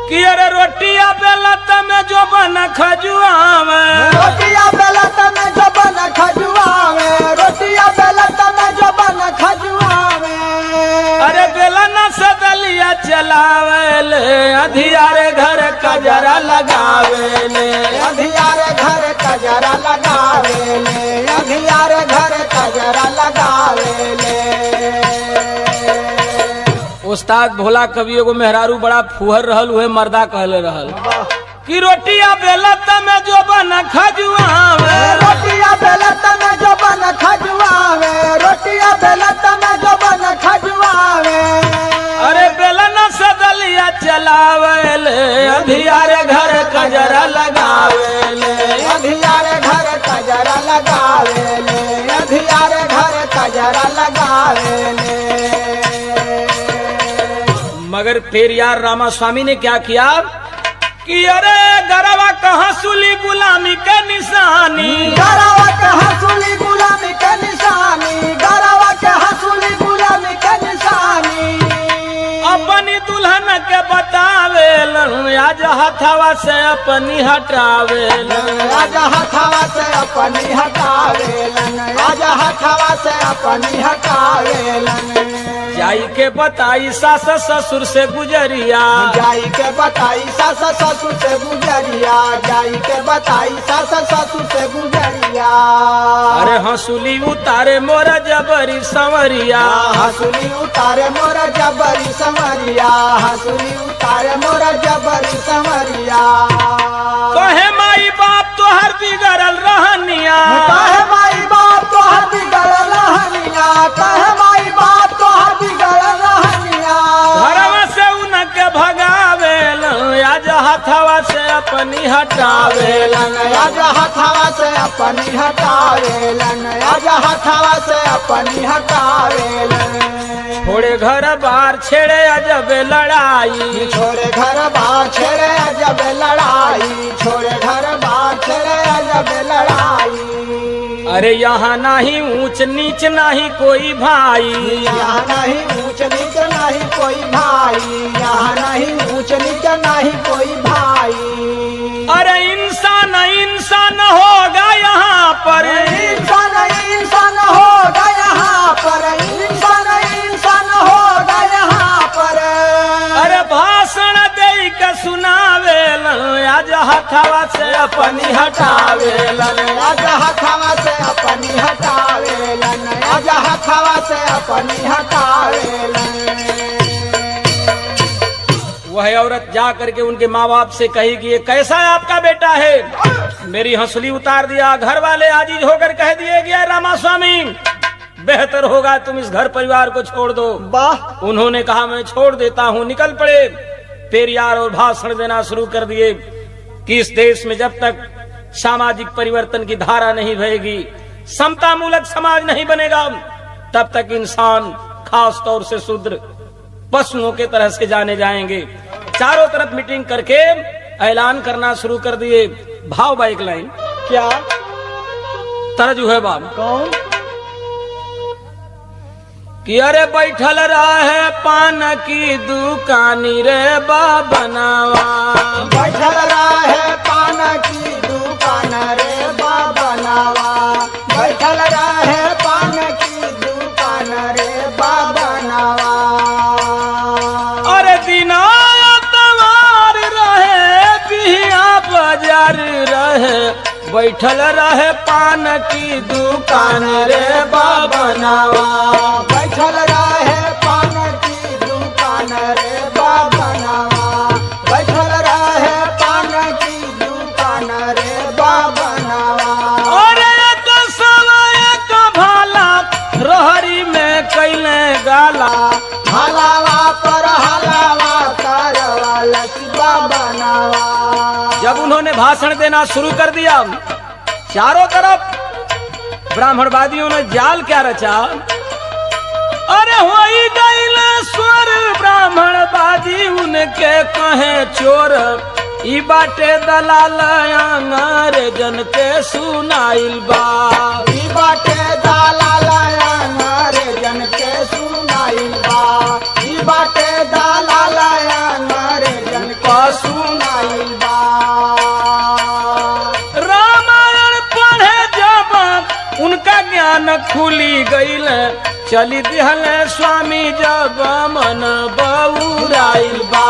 [SPEAKER 1] कि अरे रोटिया बेलत में जो बन खजुआवे,
[SPEAKER 2] रोटिया बेलत में जो बन खजुआवे, रोटिया बेलत में जो बन खजुआवे।
[SPEAKER 1] अरे बेलन से दलिया चलावे ले, अधियारे घर कजरा लगावे ले,
[SPEAKER 2] अधियारे घर कजरा लगावे ले, अधियारे घर कजरा लगावे ले।
[SPEAKER 1] उस्ताद भोला कवि एगो मेहरारू बड़ा फुहर रहल, उहे मर्दा कहले रहल कि रोटिया बेलत में जो बन खजुआवे,
[SPEAKER 2] रोटिया बेलत में जो बन खजुआवे, रोटिया बेलत में जो बन खजुआवे।
[SPEAKER 1] अरे बेलन से दलिया चलावे ले, अधियारे घर कजरा लगावे ले,
[SPEAKER 2] अधियारे घर कजरा लगावे ले, अधियारे घर कजरा लगावे ले।
[SPEAKER 1] मगर फिर यार रामास्वामी ने क्या किया कि अरे गरवा कहाँ सुली गुलामी के निशानी,
[SPEAKER 2] गरवा के हंसुली गुलामी के निशानी, गरवा के हंसुली गुलामी के निशानी।
[SPEAKER 1] अपनी दुल्हन के बतावे आज हथवा से अपनी हटावे,
[SPEAKER 2] आज हथवा से अपनी हटावेलन, आज हथवा से अपनी हटावेलन।
[SPEAKER 1] जाई के बताई सास ससुर से गुजरिया,
[SPEAKER 2] जाई के बताई सास ससुर से गुजरिया, जाई के बताई सास ससुर से गुजरिया।
[SPEAKER 1] अरे हंसुली उतारे मोरा जबरी संवरिया,
[SPEAKER 2] हंसुली उतारे मोरा जबरी संवरिया, हंसुली उतारे मोरा जबरी संवरिया।
[SPEAKER 1] कहे माई बाप तो हर बिगड़ल रहनिया,
[SPEAKER 2] कहे माई बाप तो हर बिगड़ रहनिया, कहे माई बाप तो हर बिगड़ रहनिया।
[SPEAKER 1] घरवा से उनके भगावेल आज हथवा से अपनी हटावेलन,
[SPEAKER 2] आज हथवा से अपनी हटावेलन, आज हथवा से अपनी हटावेलन।
[SPEAKER 1] छोड़े घर बार छेड़े अजब लड़ाई,
[SPEAKER 2] छोड़े घर बार छेड़े अजब लड़ाई, छोड़े घर बार छेड़े अजब लड़ाई।
[SPEAKER 1] अरे यहाँ नहीं ऊंच नीच नहीं कोई भाई,
[SPEAKER 2] यहाँ नहीं ऊंच नीच नहीं कोई भाई, यहाँ नहीं ऊंच नीच नहीं कोई भाई।
[SPEAKER 1] अरे इंसान इंसान होगा यहाँ पर,
[SPEAKER 2] इंसान इंसान होगा यहाँ पर, इंसान इंसान होगा यहाँ पर।
[SPEAKER 1] अरे भाषण दे के सुनावेलन आज हथवा से अपनी हटावेलन,
[SPEAKER 2] आज हथवा से अपनी हटावेलन, आज हथवा से अपनी हटावेलन।
[SPEAKER 1] वह औरत जा करके उनके माँ बाप से कही कि ये कैसा आपका बेटा है, मेरी हंसुली उतार दिया। घर वाले आजीज होकर कह दिए गया रामास्वामी बेहतर होगा तुम इस घर परिवार को छोड़ दो।
[SPEAKER 2] वाह,
[SPEAKER 1] उन्होंने कहा मैं छोड़ देता हूँ, निकल पड़े। पेरियार और भाषण देना शुरू कर दिए कि इस देश में जब तक सामाजिक परिवर्तन की धारा नहीं बहेगी, समता मूलक समाज नहीं बनेगा, तब तक इंसान खास तौर से शूद्र पशुओं के तरह से जाने जाएंगे। चारों तरफ मीटिंग करके ऐलान करना शुरू कर दिए। भाव बा एक लाइन
[SPEAKER 2] क्या
[SPEAKER 1] तरजु है बाब
[SPEAKER 2] कौन?
[SPEAKER 1] कि अरे बैठल रहे पान की दुकानी रे बाबनावा,
[SPEAKER 2] बैठल रहे पान की दुकान रे बाबनावा, बैठल रहे पान की दुकान रे बाबनावा।
[SPEAKER 1] अरे दिना तवार रहे बिहिया बाजार रहे, बैठल रहे पान की दुकान रे बाबनावा,
[SPEAKER 2] बैठल रहे पान की दुकान रे बाबनावा, बैठल रहे पान की दुकान रे बाबनावा।
[SPEAKER 1] और एक समय का भाला रोहरी में कैले गाला,
[SPEAKER 2] हलावा पर हलावा करवाला बाबनावा।
[SPEAKER 1] जब उन्होंने भाषण देना शुरू कर दिया, चारों तरफ ब्राह्मणवादियों ने जाल क्या रचा। अरे होई गईल स्वर ब्राह्मणवादी उनके कहे चोर, ई बाटे दलाल अंग्रेजन के सुनाइल बा।
[SPEAKER 2] ई बाटे दलाल अंग्रेजन के सुनाइल बा। ई बाटे दलाल अंग्रेजन के सुनाइल बा।
[SPEAKER 1] रामायण पढ़े जब उनका ज्ञान खुली गईल, चली दिहल स्वामी जब मन बउराइल बा।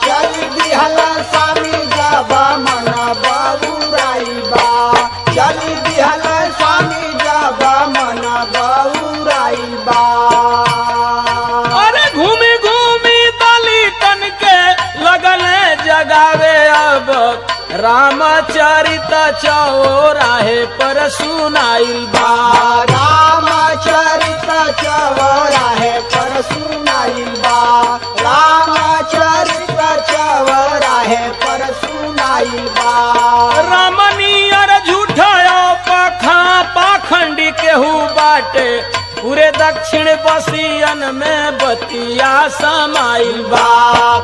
[SPEAKER 2] चली दिहल स्वामी जब मन बउराइल बा। चली दिहल स्वामी जब मन बउराइल बा।
[SPEAKER 1] अरे घूमी घूमी दलितन के लगल जगावे अब, रामचरित चौराहे पर सुनाइल बा।
[SPEAKER 2] रामचरित चौराहे पर सुनाइल बा। रामचरित चौराहे पर सुनाइल बा।
[SPEAKER 1] रामनियर झूठायो पाखंडी केहू बाटे, पूरे दक्षिण बसियन में बतिया समाइल बा।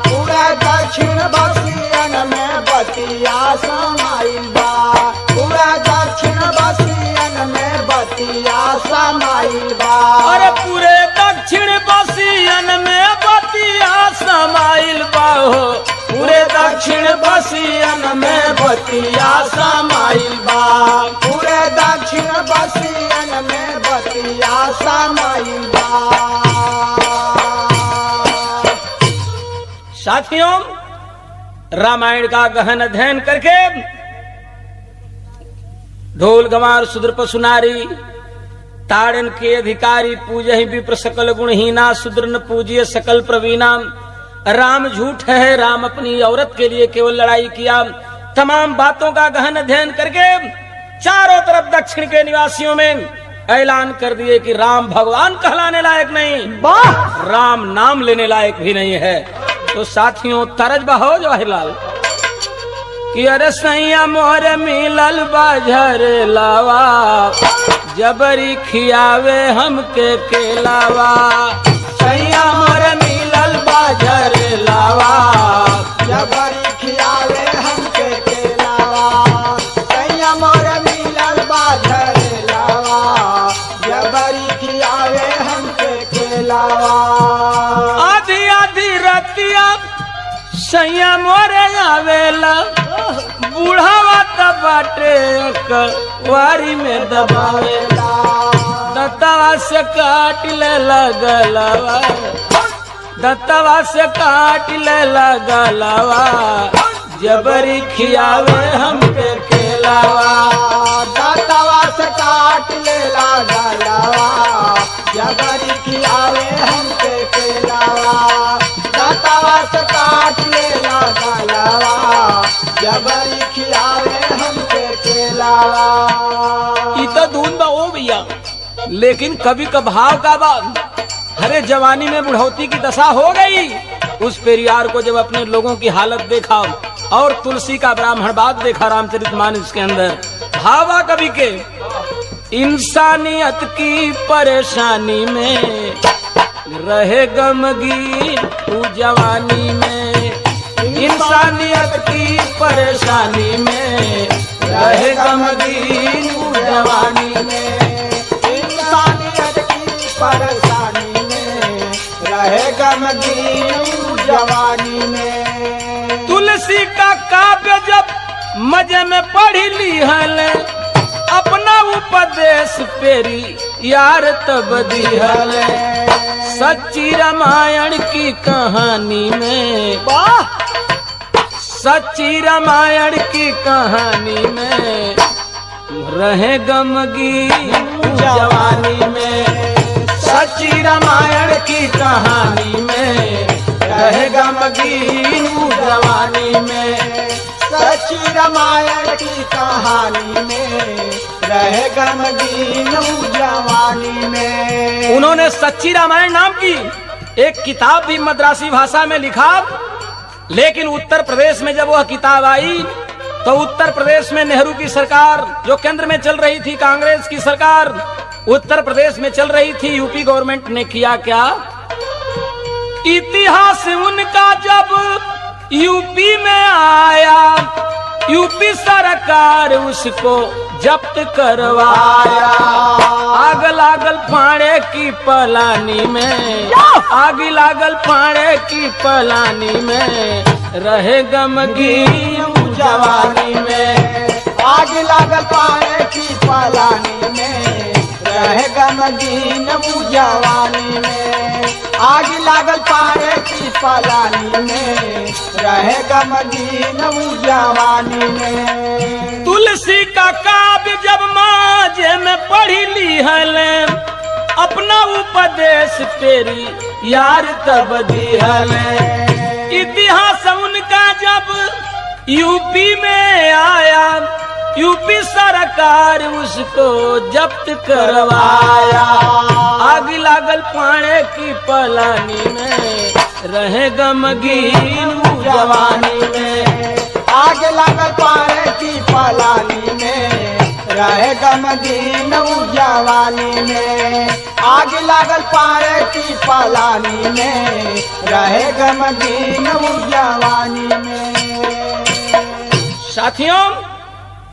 [SPEAKER 2] पूरे दक्षिण बसियन में बतिया समाइल बा। पूरे दक्षिण बसियन में बतिया समाइल बा।
[SPEAKER 1] अरे पूरे दक्षिण बसियन में बतिया समाइल बा हो, पूरे दक्षिण बसियन में बतिया समाइल बा।
[SPEAKER 2] पूरे दक्षिण बसियन में बतिया समाइल बा।
[SPEAKER 1] साथियों, रामायण का गहन अध्ययन करके ढोल गंवार शूद्र पशुनारी ताड़न के अधिकारी पूजहि विप्र सकल गुणहीना, शूद्र न पूजिए सकल प्रवीणा। राम झूठ है, राम अपनी औरत के लिए केवल लड़ाई किया। तमाम बातों का गहन अध्ययन करके चारों तरफ दक्षिण के निवासियों में ऐलान कर दिए कि राम भगवान कहलाने लायक नहीं, राम नाम लेने लायक भी नहीं है। तो साथियों, तरज बहो जवाहिरलाल कि अरे सैया मोर मिलल बाझर लावा, जबरी खियावे हमके केलावा। सैया मोर मिलल बाझर लावा,
[SPEAKER 2] जबरी खियावे हमके केलावा। सैया मोर मिलल बाझर लावा, जबरी खियावे हमके केलावा।
[SPEAKER 1] आधी आधी रतिया सैया मोरे आवेला, बूढ़ावा त बाटे वारी में दबावेला। दत्तवा से काट ले लगलवा, दत्तवा से काट ले लगलवा, जबरी खियावे हमके केलावा।
[SPEAKER 2] दत्तवा से काट ले लगलवा, जबरी खियावे हमके केलावा। दत्तवा से काट ले लगलवा, जबरी खियावे हमके केलावा।
[SPEAKER 1] ई तो दून बा ओ भैया, लेकिन कभी कभाव का बात, अरे जवानी में बुढ़ौती की दशा हो गई। उस पेरियार को जब अपने लोगों की हालत देखा और तुलसी का ब्राह्मणवाद देखा रामचरितमानस के अंदर, भावा कवि के इंसानियत की परेशानी में रहे गमगीन तू जवानी में। इंसानियत की परेशानी में रहे गमगीन तू जवानी में।
[SPEAKER 2] इंसानियत की परेशानी में रहे गमगीन जवानी में।
[SPEAKER 1] तुलसी का काव्य जब मजे में पढ़ी ली हल, अपना उपदेश पेरी यार तब दिहल। सच्ची रामायण की कहानी में, सच्ची रामायण की कहानी में रहे गमगीन जवानी में। सच्ची रामायण की कहानी में रहे गमगीन जवानी में।
[SPEAKER 2] सच्ची रामायण की कहानी में रहे गमगीन जवानी में।
[SPEAKER 1] उन्होंने सच्ची रामायण नाम की एक किताब भी मद्रासी भाषा में लिखा, लेकिन उत्तर प्रदेश में जब वह किताब आई तो उत्तर प्रदेश में नेहरू की सरकार जो केंद्र में चल रही थी, कांग्रेस की सरकार उत्तर प्रदेश में चल रही थी, यूपी गवर्नमेंट ने किया क्या, इतिहास उनका जब यूपी में आया, यूपी सरकार उसको जब्त करवाया। आग लागल फाड़े की पलानी में, आग लागल फाड़े की पलानी में, रहे गमगीन जवानी में।
[SPEAKER 2] आग लागल फाड़े की पलानी में, रहे गमगीन जवानी में। आग लागल फाड़े की पलानी में, रहे गमगीन जवानी में।
[SPEAKER 1] तुलसी का काव्य जब माजे में पढ़ी ली है, अपना उपदेश तेरी यार तब दी है। इतिहास उनका जब यूपी में आया, यूपी सरकार उसको जब्त करवाया। आग लागल फाड़े की पलानी में, रहे गमगीन जवानी में।
[SPEAKER 2] आग लागल फाड़े की पलानी में, रहे गमगीन जवानी में। आग लागल फाड़े की पलानी में, रहे गमगीन जवानी में।
[SPEAKER 1] साथियों,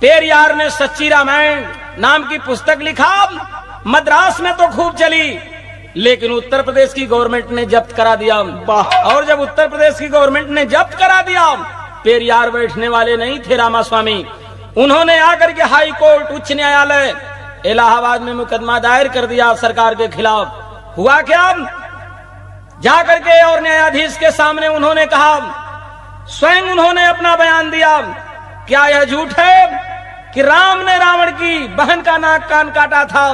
[SPEAKER 1] पेरियार ने सच्ची रामायण नाम की पुस्तक लिखा। मद्रास में तो खूब चली, लेकिन उत्तर प्रदेश की गवर्नमेंट ने जब्त करा दिया। और जब उत्तर प्रदेश की गवर्नमेंट ने जब्त करा दिया, पेरियार बैठने वाले नहीं थे रामास्वामी। उन्होंने आकर के हाई कोर्ट, उच्च न्यायालय इलाहाबाद में मुकदमा दायर कर दिया सरकार के खिलाफ। हुआ क्या, जाकर के और न्यायाधीश के सामने उन्होंने कहा, स्वयं उन्होंने अपना बयान दिया, क्या यह झूठ है कि राम ने रावण की बहन का नाक कान काटा था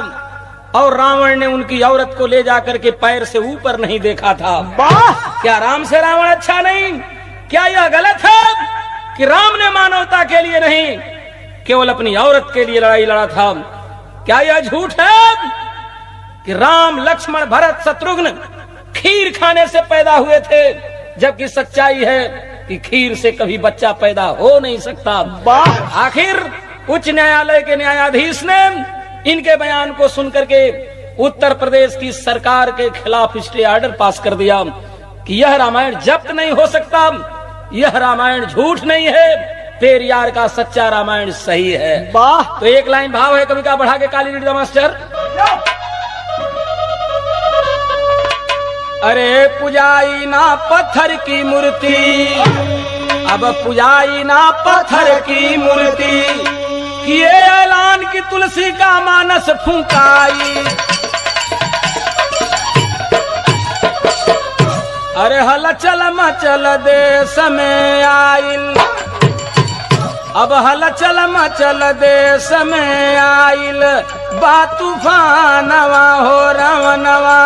[SPEAKER 1] और रावण ने उनकी औरत को ले जाकर के पैर से ऊपर नहीं देखा था? क्या राम से रावण अच्छा नहीं? क्या यह गलत है कि राम ने मानवता के लिए नहीं, केवल अपनी औरत के लिए लड़ाई लड़ा था? क्या यह झूठ है कि राम, लक्ष्मण, भरत, शत्रुघ्न खीर खाने से पैदा हुए थे, जबकि सच्चाई है कि खीर से कभी बच्चा पैदा हो नहीं सकता? आखिर उच्च न्यायालय के न्यायाधीश ने इनके बयान को सुनकर के उत्तर प्रदेश की सरकार के खिलाफ स्टे ऑर्डर पास कर दिया कि यह रामायण जब्त नहीं हो सकता, यह रामायण झूठ नहीं है, पेरियार का सच्चा रामायण सही है। तो एक लाइन भाव है, कवि का बढ़ा के काली रीड द मास्टर। अरे पुजाई ना पत्थर की मूर्ति, अब पुजाई ना पत्थर की मूर्ति, किए ऐलान की तुलसी का मानस फूंकाई। अरे हलचल मचल देश में आइल, अब हलचल मचल देश में आइल, बा तूफानवा हो रवनवा,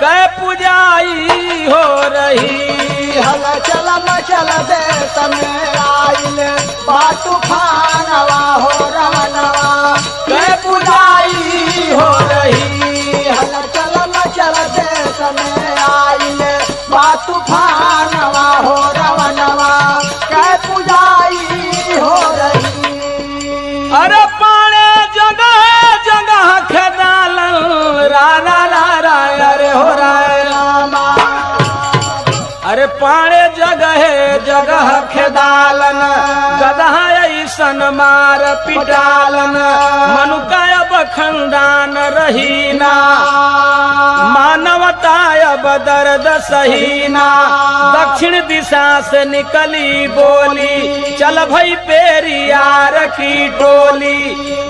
[SPEAKER 1] कै पुजाई हो रही।
[SPEAKER 2] हलचल मचल देश में आइल, बा तूफानवा हो रवनवा,
[SPEAKER 1] कै पुजाई हो रही।
[SPEAKER 2] हलचल मचल देश में आइल, बा तूफानवा हो रवनवा, कै पुजाई हो रही।
[SPEAKER 1] अरे पाने जगह जगह खेदालन, रा रा रा रा अरे हो रामा। अरे पाने जगह जगह खेदालन, गदहा ऐसन मार पिटालन, मनुका अब खंडान रहीना, मानवता अब दर्द सहीना। दक्षिण दिशा से निकली बोली, चल भई पेरियार की टोली,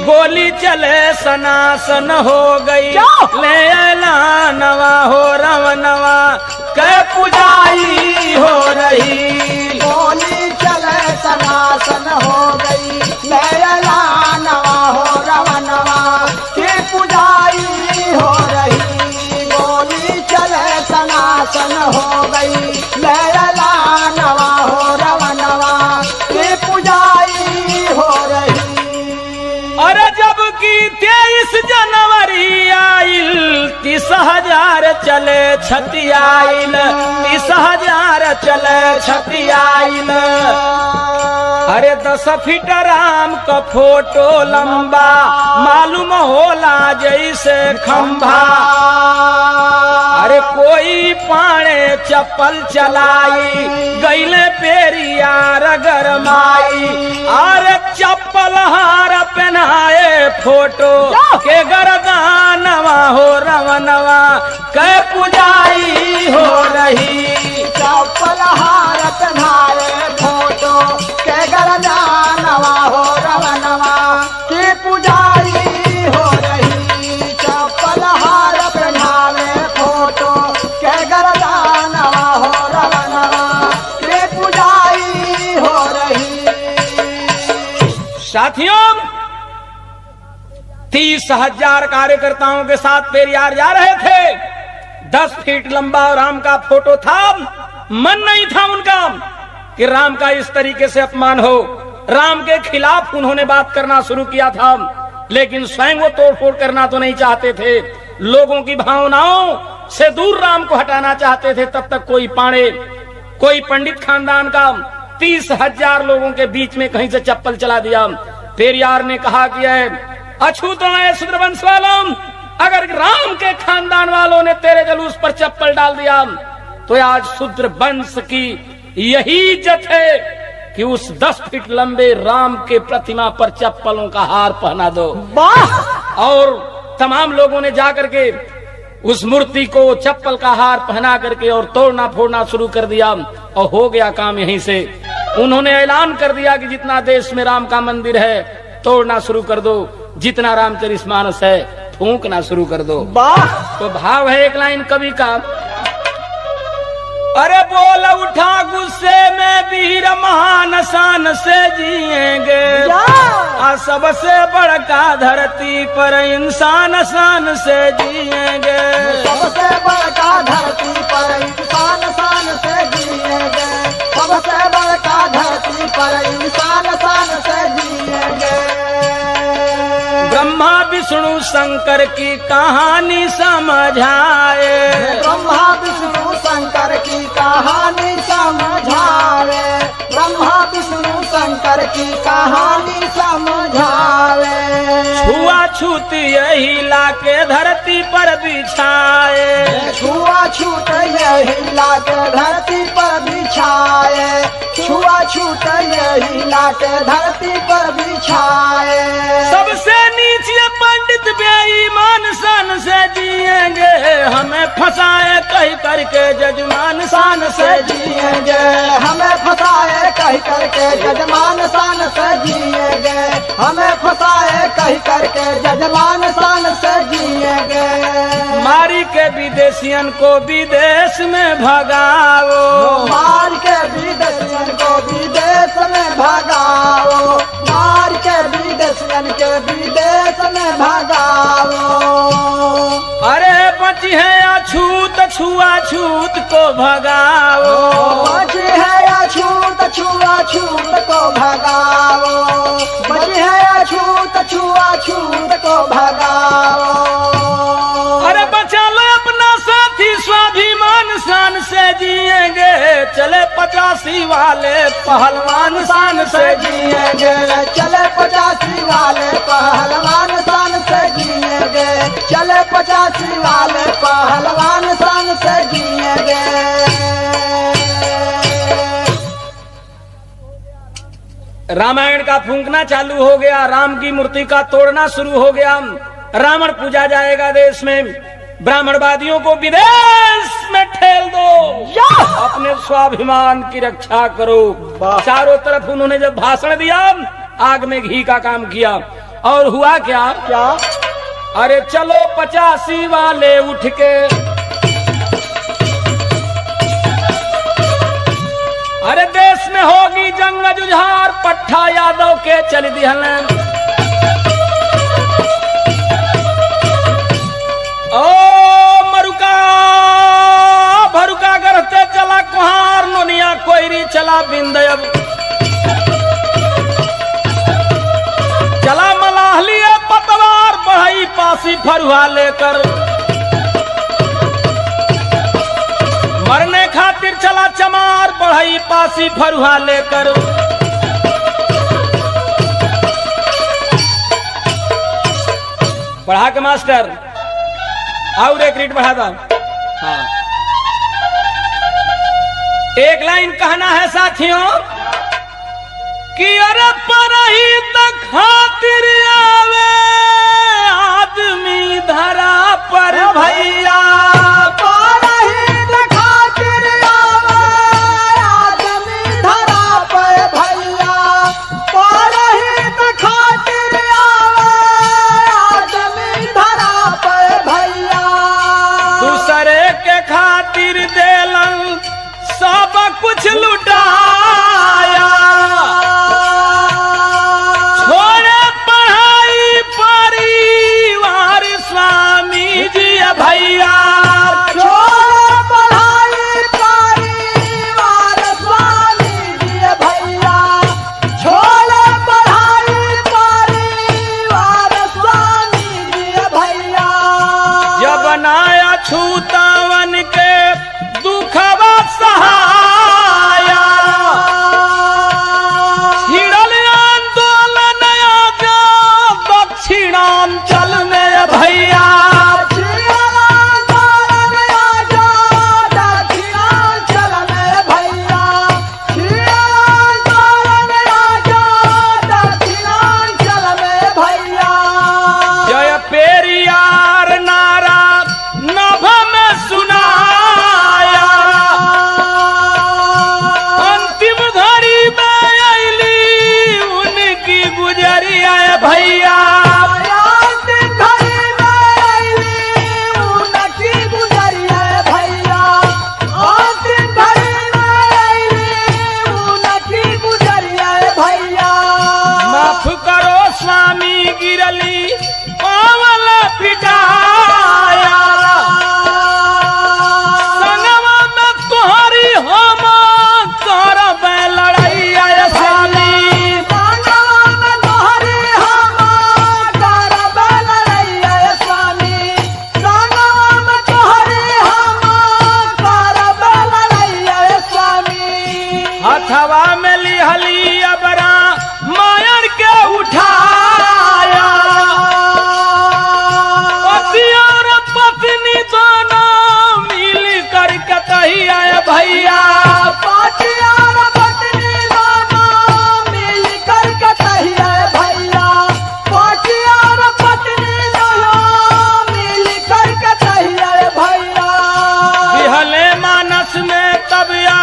[SPEAKER 1] गोली चले सनासन हो गई, ले ऐलानवा हो रवनवा, कै पुजाई हो रही।
[SPEAKER 2] गोली चले सनासन हो गई, ले ऐलानवा हो रवनवा, कै पुजाई हो रही। गोली चले सनासन हो गई, ले ऐलानवा हो रवनवा, कै पुजाई हो रही।
[SPEAKER 1] अरे जब की 23 जनवरी आइल, 30,000 चले छती आइल, 30,000 चले छती आइल। अरे 10 फीट राम का फोटो लंबा, मालूम होला जैसे खंभा। अरे को कोई पाणे चप्पल चलाई गईले पेरियार गरमाई अरे चप्पल हार पहनाए फोटो के गरदानवा हो रवनवा कै पुजाई हो रही
[SPEAKER 2] चप्पल हार पहनाए फोटो के गरदानवा हो रवनवा के पुजारी हो रही चप्पल हार पहनावे फोटो के गरदानवा हो रवनवा के पुजारी हो रही।
[SPEAKER 1] साथियों 30,000 कार्यकर्ताओं के साथ पेरियार जा रहे थे। 10 फीट लंबा राम का फोटो था। मन नहीं था उनका कि राम का इस तरीके से अपमान हो। राम के खिलाफ उन्होंने बात करना शुरू किया था, लेकिन स्वयं वो तोड़फोड़ करना तो नहीं चाहते थे। लोगों की भावनाओं से दूर राम को हटाना चाहते थे। तब तक कोई पाणे, कोई पंडित खानदान का 30,000 लोगों के बीच में कहीं से चप्पल चला दिया। पेरियार ने कहा कि अछूत शूद्र वंश वालों, अगर राम के खानदान वालों ने तेरे जुलूस पर चप्पल डाल दिया तो आज शूद्र वंश की यही इज्जत है कि उस 10 फीट लंबे राम के प्रतिमा पर चप्पलों का हार पहना दो। और तमाम लोगों ने जाकर के उस मूर्ति को चप्पल का हार पहना करके और तोड़ना फोड़ना शुरू कर दिया और हो गया काम यहीं से। उन्होंने ऐलान कर दिया कि जितना देश में राम का मंदिर है तोड़ना शुरू कर दो, जितना रामचरितमानस है फूंकना शुरू कर दो। तो भाव है एक लाइन कवि का, अरे बोल उठा गुस्से में वीर महान शान से जिएंगे सबसे बड़का धरती पर इंसान शान से जिएंगे
[SPEAKER 2] सबसे बड़का धरती पर इंसान शान से जिएंगे सबसे बड़का धरती पर इंसान शान से जिएंगे।
[SPEAKER 1] ब्रह्मा विष्णु शंकर की कहानी समझाए
[SPEAKER 2] ब्रह्मा विष्णु शंकर की कहानी समझावे ब्रह्मा विष्णु शंकर की कहानी समझावे
[SPEAKER 1] छुआछूत यही लाके धरती पर बिछाए
[SPEAKER 2] छुआछूत यही लाके धरती पर बिछाए छुआछूत यही लाके धरती पर बिछाए।
[SPEAKER 1] सबसे नीचे पंडित बेईमान शान से जिएंगे हमें फंसाए कहीं करके जजमान शान से
[SPEAKER 2] जिएंगे हमें फंसाए कहीं करके जजमान शान से जिएंगे हमें फंसाए कहीं करके जजमान शान से जिएंगे।
[SPEAKER 1] मारी के विदेशियन को विदेश में भगाओ
[SPEAKER 2] मार के विदेशियन को विदेश में भगाओ मार के विदेशियन के विदेश में भगाओ।
[SPEAKER 1] अरे बची है अछूत छुआछूत को भगाओ
[SPEAKER 2] बची है अछूत छुआछूत को भगाओ बची है अछूत छुआछूत को भगाओ।
[SPEAKER 1] अरे बचा लो अपना साथी स्वाभिमान शान से जिएंगे चले 85 वाले पहलवान शान से जिएंगे
[SPEAKER 2] चले 85 वाले पहलवान शान से जिएंगे चले 85 वाले पहलवान शान से जिएंगे।
[SPEAKER 1] रामायण का फूंकना चालू हो गया, राम की मूर्ति का तोड़ना शुरू हो गया। रावण पूजा जाएगा देश में, ब्राह्मणवादियों को विदेश में ठेल दो, अपने स्वाभिमान की रक्षा करो। चारों तरफ उन्होंने जब भाषण दिया आग में घी का काम किया और हुआ क्या? अरे चलो 85 वाले उठ के अरे देश में होगी जंग जुझार पट्टा यादव के चल दिहल ओ मरुका भरुका करते चला कुहार नोनिया कोयरी चला बिंदयब चला मलाहलिया पतवार बढ़ई पासी फरुहा लेकर मरने खातिर चला चमार बढ़ई पासी फरुहा लेकर। बढ़ा के मास्टर और एक रीट बढ़ा था। हाँ एक लाइन कहना है साथियों कि अरे परही तक खातिर आवे आदमी धरा पर भैया,
[SPEAKER 2] परही तक खातिर आवे आदमी धरा पर भैया, परही तक खातिर आवे आदमी धरा पर भैया।
[SPEAKER 1] दूसरे के खातिर देलन सब कुछ लुटाया, छोड़े पढ़ाई परिवार स्वामी जी भैया,
[SPEAKER 2] छोड़े पढ़ाई परिवार स्वामी जी भैया, छोड़े पढ़ाई परिवार स्वामी जी भैया।
[SPEAKER 1] जब बनाया छूतावन के दुखवा सहाया, छिड़ल आंदोलन आजा दक्षिणांचल में भैया,
[SPEAKER 2] छिड़ल आंदोलन आजा दक्षिणांचल में भैया, छिड़ल आंदोलन आजा दक्षिणांचल में भैया।
[SPEAKER 1] जय पेरियार नारा नभ में सुनाया, अंतिम घड़ी में अली उनकी गुजरिया भैया,
[SPEAKER 2] अंतिम घड़ी में अइली उनकी गुजरिया भैया, अंतिम घड़ी में अइली उनकी गुजरिया भैया।
[SPEAKER 1] माफ करो स्वामी गिरली पावल पिटाया, संगवा में तोहरी हम करब लड़ैया स्वामी,
[SPEAKER 2] संगवा में तोहरी हम करब लड़ैया स्वामी, संगवा में तोहरी हम करब लड़ैया स्वामी।
[SPEAKER 1] हथवा में लिहली अबरा मायर के उठाया, पति और पत्नी दोनों मिल कर कतहिया भैया,
[SPEAKER 2] पति और पत्नी दोनों मिल कर कतहिया भैया, पति और पत्नी दोनों मिल कर कतहिया भैया।
[SPEAKER 1] बिहले मानस में तबिया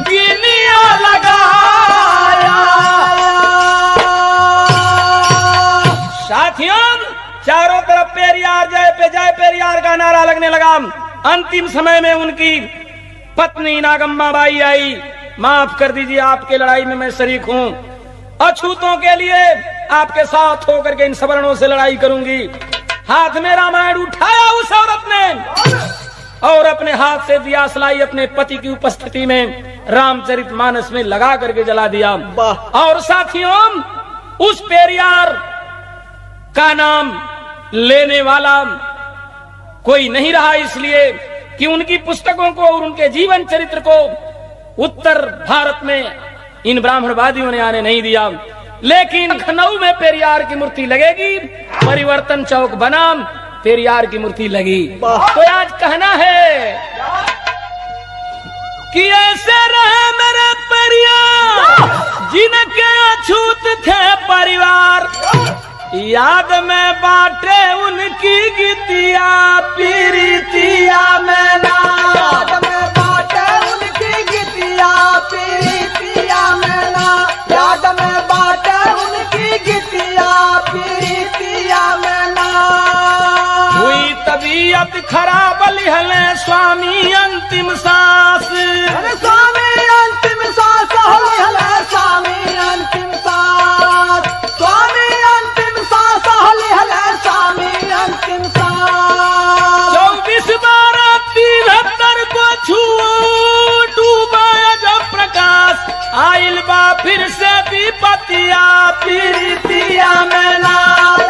[SPEAKER 1] गिनिया लगाया। साथियों चारों तरफ पेरियार जय पे जय पेरियार का नारा लगने लगा। अंतिम समय में उनकी पत्नी नागम्मा बाई आई, माफ कर दीजिए आपके लड़ाई में मैं शरीक हूँ, अछूतों के लिए आपके साथ होकर के इन सवर्णों से लड़ाई करूंगी। हाथ में रामायण उठाया उस औरत ने और अपने हाथ से दिया सलाई अपने पति की उपस्थिति में रामचरितमानस में लगा करके जला दिया। और साथियों उस पेरियार का नाम लेने वाला कोई नहीं रहा, इसलिए कि उनकी पुस्तकों को और उनके जीवन चरित्र को उत्तर भारत में इन ब्राह्मणवादियों ने आने नहीं दिया। लेकिन लखनऊ में पेरियार की मूर्ति लगेगी, परिवर्तन चौक बनाम पेरियार की मूर्ति लगी। तो आज कहना है कि ऐसे रहे मेरे पेरियार जिनके अछूत थे परिवार, याद में बाटे उनकी गीतिया पीरितिया में ना,
[SPEAKER 2] याद में बाटे उनकी गीतिया पीरितिया में ना, याद में बाटे उनकी गीतिया पीरितिया में ना।
[SPEAKER 1] हुई तबीयत खराब लिहले स्वामी अंतिम सांस,
[SPEAKER 2] अरे स्वामी अंतिम सांस लिहले स्वामी अंतिम सांस, स्वामी अंतिम सांस लिहले स्वामी अंतिम सांस।
[SPEAKER 1] 24/12/73 को छुओ डूबा जब प्रकाश, आइल बा फिर से विपतिया पीरितिया में ना,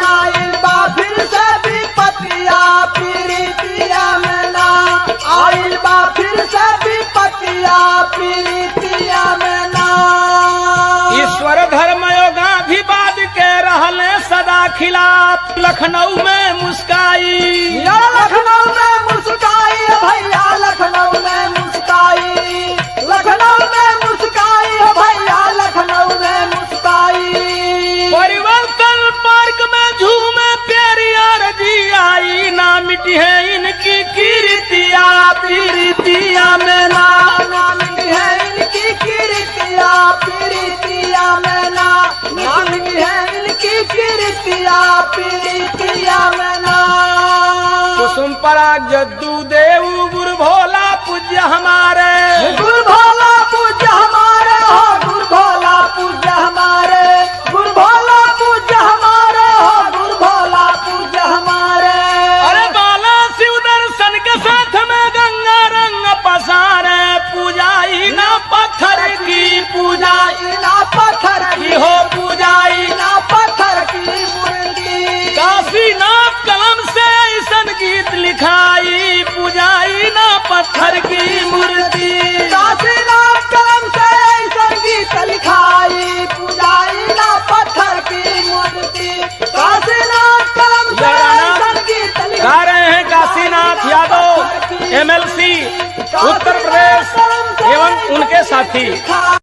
[SPEAKER 2] आइल बा फिर से विपतिया पीरितिया में ना, आइल बा फिर से विपतिया पीरितिया में ना।
[SPEAKER 1] ईश्वर धर्म योगाभिवाद के रहले सदा खिलाफ, लखनऊ में मुस्काई,
[SPEAKER 2] लखनऊ में मुस्काई भैया, लखनऊ में मुस्काई, लखनऊ पीड़ितिया में ना
[SPEAKER 1] कुसुम पराग जद्दू देव गुरु भोला पूज्य हमारे
[SPEAKER 2] गुरु भोला पूज्य हमारे हो गुरु भोला पूज्य हमारे गुरु भोला पूज्य हमारे हो गुरु भोला पूज्य हमारे
[SPEAKER 1] अरे बाला शिव दर्शन के साथ में गंगा रंग पसारे पूजाई ना पत्थर की
[SPEAKER 2] पूजा इना पत्थर
[SPEAKER 1] की हो पूजाई
[SPEAKER 2] इना पत्थर की मूर्ति
[SPEAKER 1] काशीनाथ कलम से ऐसन गीत लिखाई पूजाई ना पत्थर की मूर्ति
[SPEAKER 2] काशीनाथ कलम से संगीत लिखाई पूजा इना पत्थर की मूर्ति काशीनाथ कलम से संगीत
[SPEAKER 1] गा रहे हैं काशीनाथ यादव MLC उत्तर प्रदेश एवं उनके साथी।